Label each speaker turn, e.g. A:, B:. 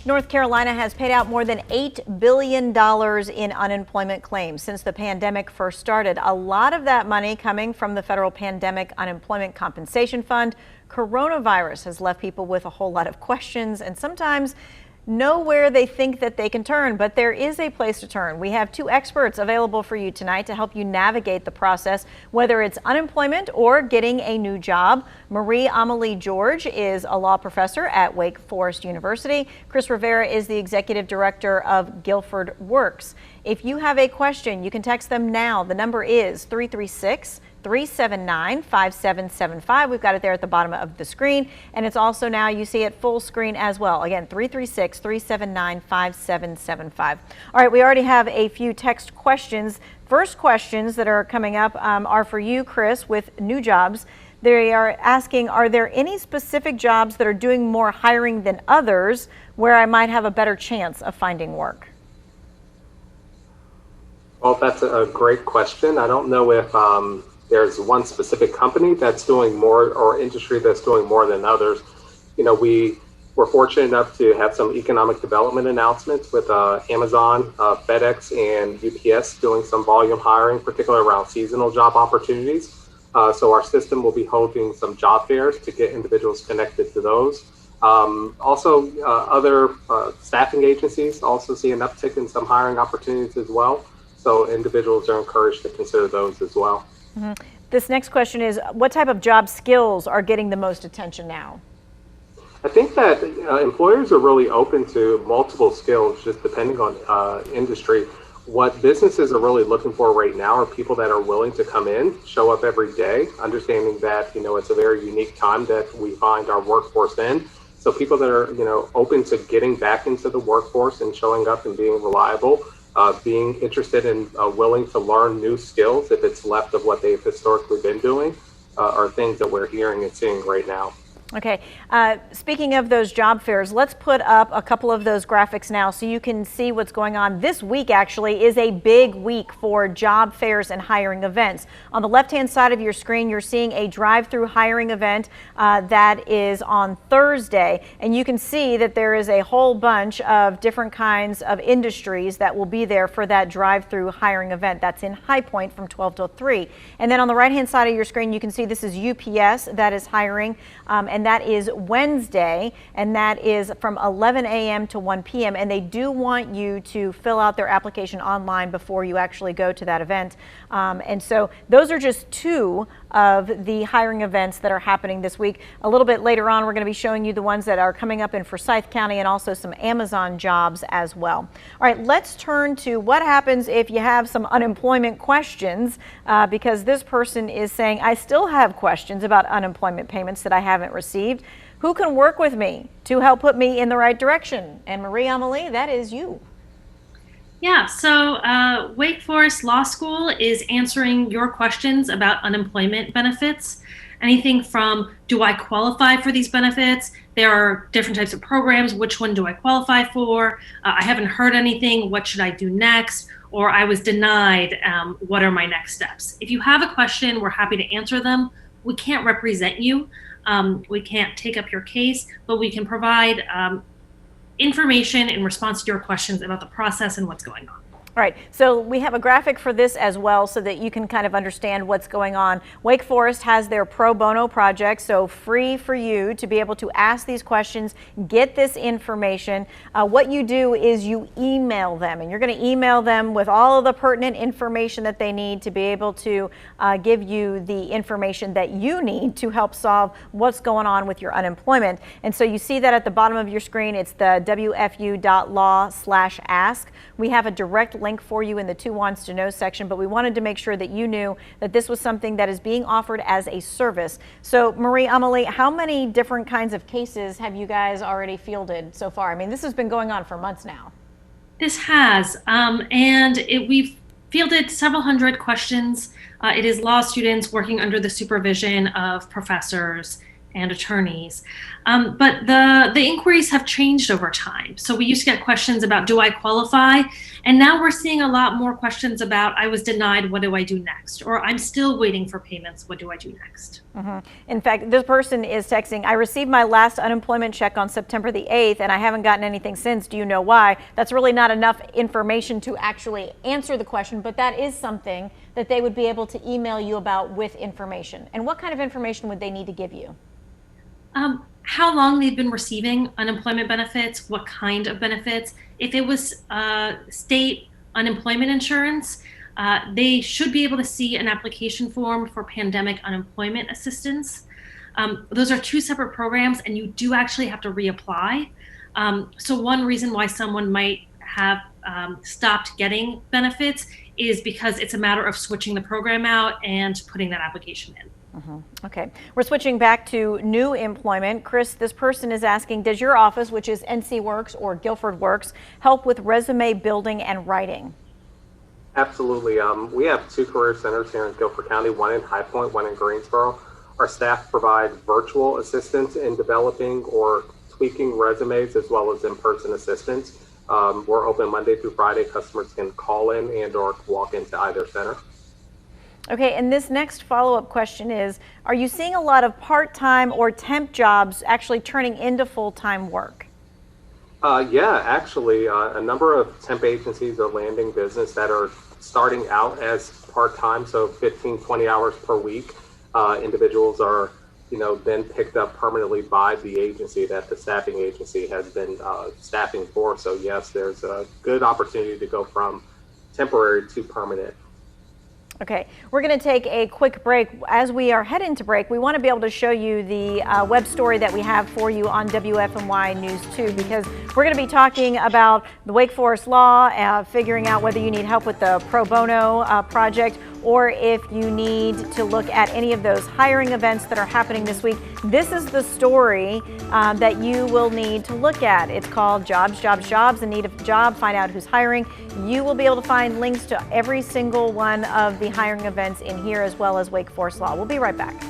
A: North Carolina has paid out more than $8 billion in unemployment claims since the pandemic first started. A lot of that money coming from the federal Pandemic Unemployment Compensation Fund. Coronavirus has left people with a whole lot of questions and sometimes nowhere they think that they can turn, but there is a place to turn. We have two experts available for you tonight to help you navigate the process, whether it's unemployment or getting a new job. Marie-Amelie George is a law professor at Wake Forest University. Chris Rivera is the executive director of Guilford Works. If you have a question, you can text them now. The number is 336-379-5775. We've got it there at the bottom of the screen, and it's also now, you see it full screen as well. Again, 336-379-5775. All right, we already have a few text questions. First questions that are coming up are for you, Chris, with new jobs. They are asking, are there any specific jobs that are doing more hiring than others where I might have a better chance of finding work?
B: Well, that's a great question. I don't know if there's one specific company that's doing more or industry that's doing more than others. You know, we were fortunate enough to have some economic development announcements with Amazon, FedEx, and UPS doing some volume hiring, particularly around seasonal job opportunities. So our system will be holding some job fairs to get individuals connected to those. Also, other staffing agencies also see an uptick in some hiring opportunities as well. So individuals are encouraged to consider those as well.
A: Mm-hmm. This next question is, what type of job skills are getting the most attention now?
B: I think that employers are really open to multiple skills, just depending on industry. What businesses are really looking for right now are people that are willing to come in, show up every day, understanding that, you know, it's a very unique time that we find our workforce in. So people that are, you know, open to getting back into the workforce and showing up and being reliable, being interested and willing to learn new skills if it's left of what they've historically been doing, are things that we're hearing and seeing right now.
A: Okay, speaking of those job fairs, let's put up a couple of those graphics now so you can see what's going on. This week actually is a big week for job fairs and hiring events. On the left-hand side of your screen, you're seeing a drive-through hiring event that is on Thursday, and you can see that there is a whole bunch of different kinds of industries that will be there for that drive-through hiring event. That's in High Point from 12 till 3. And then on the right-hand side of your screen, you can see this is UPS that is hiring, and that is Wednesday, and that is from 11 a.m. to 1 p.m. And they do want you to fill out their application online before you actually go to that event. And so those are just two of the hiring events that are happening this week. A little bit later on, we're going to be showing you the ones that are coming up in Forsyth County and also some Amazon jobs as well. All right, let's turn to what happens if you have some unemployment questions, because this person is saying, I still have questions about unemployment payments that I haven't received. Who can work with me to help put me in the right direction? And Marie-Amelie, that is you.
C: Yeah, so Wake Forest Law School is answering your questions about unemployment benefits. Anything from, do I qualify for these benefits? There are different types of programs. Which one do I qualify for? I haven't heard anything. What should I do next? Or I was denied. What are my next steps? If you have a question, we're happy to answer them. We can't represent you. We can't take up your case, but we can provide information in response to your questions about the process and what's going on.
A: All right, so we have a graphic for this as well so that you can kind of understand what's going on. Wake Forest has their pro bono project, so free for you to be able to ask these questions, get this information. What you do is you email them, and you're going to email them with all of the pertinent information that they need to be able to give you the information that you need to help solve what's going on with your unemployment. And so you see that at the bottom of your screen, it's the wfu.law/ask. We have a direct link for you in the Who Wants to Know section, but we wanted to make sure that you knew that this was something that is being offered as a service. So Marie-Amelie, how many different kinds of cases have you guys already fielded so far? I mean, this has been going on for months now.
C: This has, we've fielded several hundred questions. It is law students working under the supervision of professors and attorneys. But the inquiries have changed over time. So we used to get questions about, do I qualify? And now we're seeing a lot more questions about, I was denied, what do I do next? Or I'm still waiting for payments, what do I do next?
A: In fact, this person is texting, I received my last unemployment check on September the 8th and I haven't gotten anything since. Do you know why? That's really not enough information to actually answer the question, but that is something that they would be able to email you about with information. And what kind of information would they need to give you?
C: How long they've been receiving unemployment benefits, what kind of benefits. If it was state unemployment insurance, they should be able to see an application form for pandemic unemployment assistance. Those are two separate programs, and you do actually have to reapply. So one reason why someone might have stopped getting benefits is because it's a matter of switching the program out and putting that application in.
A: Okay, we're switching back to new employment. Chris, this person is asking, does your office, which is NC Works or Guilford Works, help with resume building and writing?
B: Absolutely. We have two career centers here in Guilford County, one in High Point, one in Greensboro. Our staff provide virtual assistance in developing or tweaking resumes as well as in-person assistance. We're open Monday through Friday. Customers can call in and or walk into either center.
A: Okay, and this next follow-up question is, are you seeing a lot of part-time or temp jobs actually turning into full-time work?
B: Yeah, actually, a number of temp agencies are landing business that are starting out as part-time, so 15, 20 hours per week. Individuals are, then picked up permanently by the agency that the staffing agency has been staffing for. So yes, there's a good opportunity to go from temporary to permanent.
A: Okay, we're going to take a quick break. As we are heading to break, we want to be able to show you the web story that we have for you on WFMY News 2, because we're going to be talking about the Wake Forest law, figuring out whether you need help with the pro bono project, or if you need to look at any of those hiring events that are happening this week. This is the story that you will need to look at. It's called Jobs, Jobs, Jobs, in need of a job, find out who's hiring. You will be able to find links to every single one of the hiring events in here, as well as Wake Forest Law. We'll be right back.